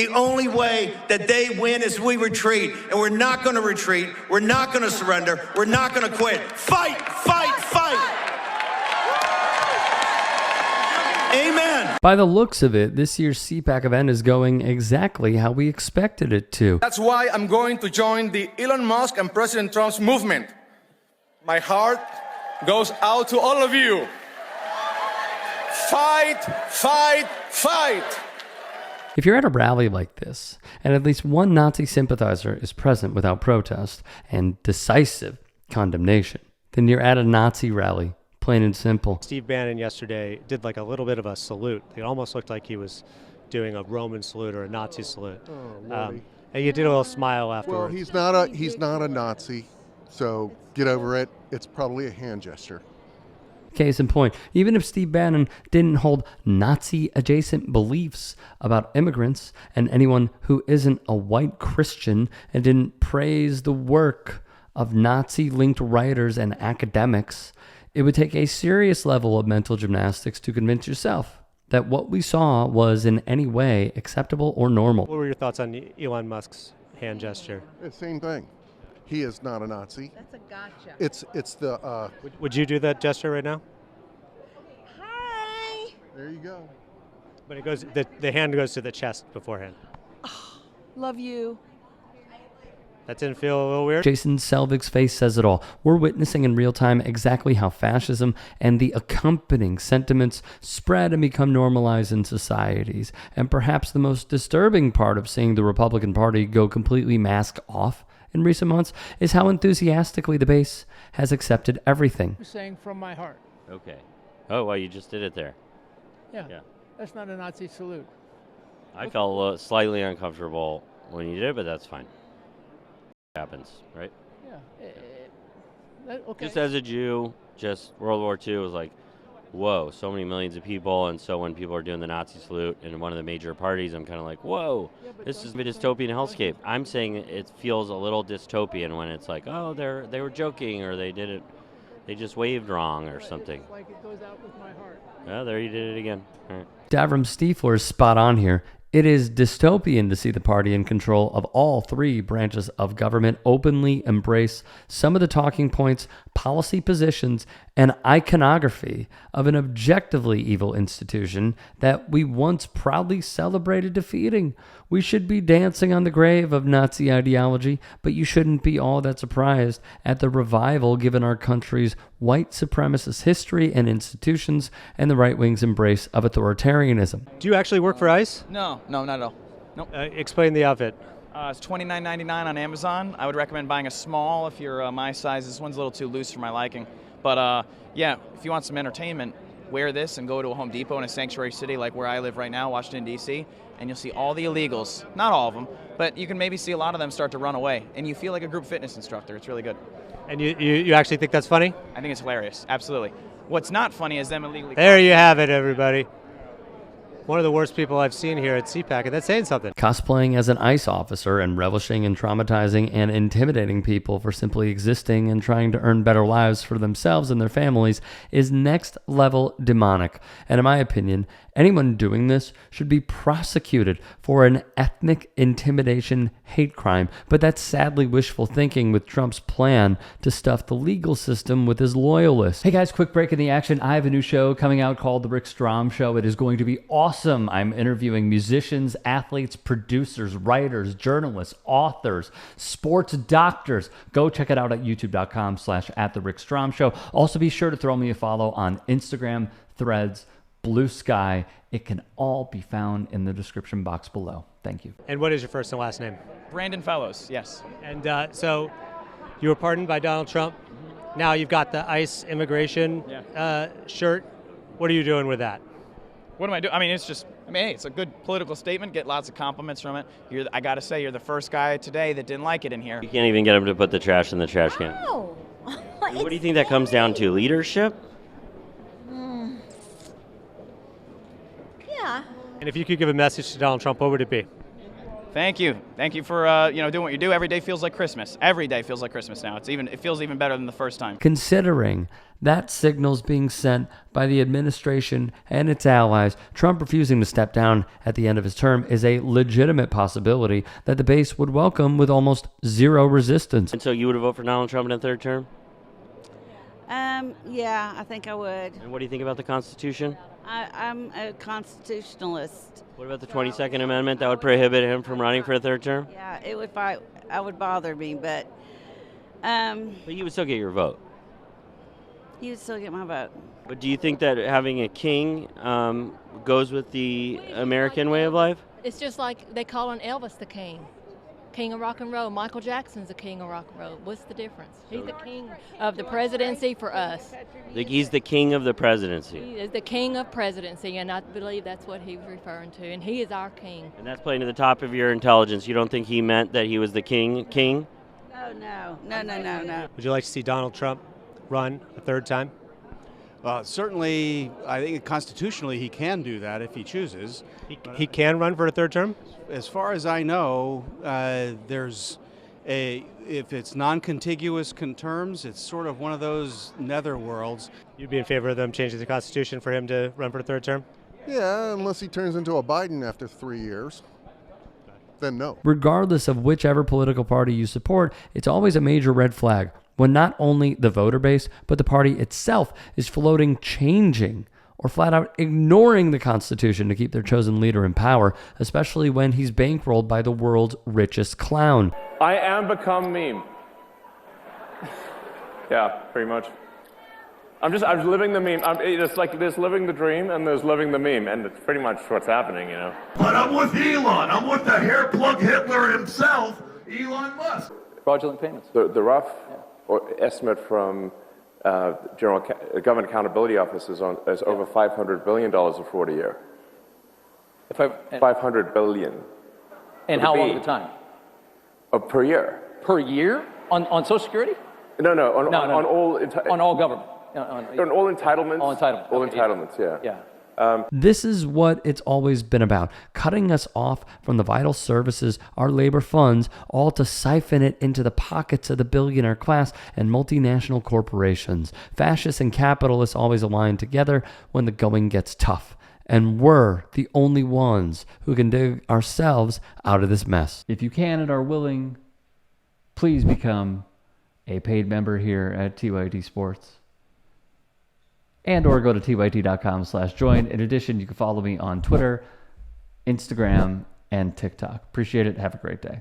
The only way that they win is we retreat, and we're not going to retreat. We're not going to surrender. We're not going to quit. Fight, fight, fight. Amen. By the looks of it, this year's CPAC event is going exactly how we expected it to. That's why I'm going to join the Elon Musk and President Trump's movement. My heart goes out to all of you. Fight, fight, fight. If you're at a rally like this, and at least one Nazi sympathizer is present without protest and decisive condemnation, then you're at a Nazi rally. Plain and simple. Steve Bannon yesterday did like a little bit of a salute. It almost looked like he was doing a Roman salute or a Nazi salute. And you did a little smile afterwards. Well, he's not a Nazi, so get over it. It's probably a hand gesture. Case in point, even if Steve Bannon didn't hold Nazi-adjacent beliefs about immigrants and anyone who isn't a white Christian and didn't praise the work of Nazi-linked writers and academics, it would take a serious level of mental gymnastics to convince yourself that what we saw was in any way acceptable or normal. What were your thoughts on Elon Musk's hand gesture? The same thing. He is not a Nazi. That's a gotcha. It's the... Would you do that gesture right now? Hi. There you go. But it goes. The hand goes to the chest beforehand. Love you. That didn't feel a little weird? Jason Selvig's face says it all. We're witnessing in real time exactly how fascism and the accompanying sentiments spread and become normalized in societies. And perhaps the most disturbing part of seeing the Republican Party go completely mask off in recent months is how enthusiastically the base has accepted everything. I'm saying from my heart. Okay. Oh, well, you just did it there. Yeah. That's not a Nazi salute. I felt slightly uncomfortable when you did it, but that's fine. Happens, right? Yeah. Okay. Just as a Jew, just World War II was like, whoa, so many millions of people, and so when people are doing the Nazi salute in one of the major parties, I'm kind of like, whoa, this is a dystopian hellscape. I'm saying it feels a little dystopian when it's like, oh, they were joking, or they just waved wrong or something. It's like it goes out with my heart. Well, there you did it again. All right. Davram Stiefler is spot on here. It is dystopian to see the party in control of all three branches of government openly embrace some of the talking points, policy positions, and iconography of an objectively evil institution that we once proudly celebrated defeating. We should be dancing on the grave of Nazi ideology, but you shouldn't be all that surprised at the revival given our country's white supremacist history and institutions and the right wing's embrace of authoritarianism. Do you actually work for ICE? No, not at all. Nope. Explain the outfit. It's $29.99 on Amazon. I would recommend buying a small if you're my size. This one's a little too loose for my liking. But yeah, if you want some entertainment, wear this and go to a Home Depot in a sanctuary city like where I live right now, Washington, D.C., and you'll see all the illegals. Not all of them, but you can maybe see a lot of them start to run away. And you feel like a group fitness instructor. It's really good. And you actually think that's funny? I think it's hilarious. Absolutely. What's not funny is them illegally... There you have it, everybody. One of the worst people I've seen here at CPAC, and that's saying something. Cosplaying as an ICE officer and relishing in traumatizing and intimidating people for simply existing and trying to earn better lives for themselves and their families is next level demonic. And in my opinion, anyone doing this should be prosecuted for an ethnic intimidation hate crime. But that's sadly wishful thinking with Trump's plan to stuff the legal system with his loyalists. Hey guys, quick break in the action. I have a new show coming out called The Rick Strom Show. It is going to be awesome. I'm interviewing musicians, athletes, producers, writers, journalists, authors, sports doctors. Go check it out at youtube.com/@TheRickStrom Also be sure to throw me a follow on Instagram, Threads, Blue Sky. It can all be found in the description box below. Thank you. And what is your first and last name? Brandon Fellows, yes. And so you were pardoned by Donald Trump. Now you've got the ICE immigration shirt. What are you doing with that? What am I doing? I mean, hey, it's a good political statement. Get lots of compliments from it. I got to say, you're the first guy today that didn't like it in here. You can't even get him to put the trash in the trash can. Oh. What do you think that comes down to? Leadership? Yeah. And if you could give a message to Donald Trump, what would it be? Thank you for doing what you do. Every day feels like Christmas. Every day feels like Christmas now. It feels even better than the first time. Considering that signals being sent by the administration and its allies, Trump refusing to step down at the end of his term is a legitimate possibility that the base would welcome with almost zero resistance. And so you would vote for Donald Trump in a third term? Yeah, I think I would. And what do you think about the Constitution? I'm a constitutionalist. What about the 22nd Amendment that would prohibit him from running for a third term? Yeah, it would bother me, but But you would still get your vote. you would still get my vote. But do you think that having a king goes with the American way of life? It's just like they call on Elvis the king. King of rock and roll. Michael Jackson's the king of rock and roll. What's the difference? He's the king of the presidency for us. He's the king of the presidency. He is the king of presidency, and I believe that's what he was referring to. And he is our king. And that's playing to the top of your intelligence. You don't think he meant that he was the king? No. Would you like to see Donald Trump run a third time? Certainly, I think constitutionally he can do that if he chooses. He can run for a third term? As far as I know, if it's non-contiguous terms, it's sort of one of those netherworlds. You'd be in favor of them changing the Constitution for him to run for a third term? Yeah, unless he turns into a Biden after 3 years. Then no. Regardless of whichever political party you support, it's always a major red flag when not only the voter base, but the party itself is floating changing or flat out ignoring the Constitution to keep their chosen leader in power, especially when he's bankrolled by the world's richest clown. I am become meme. Yeah, pretty much. I'm living the meme. It's like there's living the dream and there's living the meme, and it's pretty much what's happening, But I'm with Elon. I'm with the hair plug Hitler himself, Elon Musk. Fraudulent payments. The rough estimate from Government Accountability Office is over $500 billion of fraud a year. $500 billion. And how long at a time? Per year. Per year? On Social Security? No, on all... on all government? On all entitlements. All entitlements. All Okay, entitlements, yeah. This is what it's always been about, cutting us off from the vital services our labor funds, all to siphon it into the pockets of the billionaire class and multinational corporations. Fascists and capitalists always align together when the going gets tough. And we're the only ones who can dig ourselves out of this mess. If you can and are willing, please become a paid member here at TYT Sports. And or go to tyt.com/join. In addition, you can follow me on Twitter, Instagram, and TikTok. Appreciate it. Have a great day.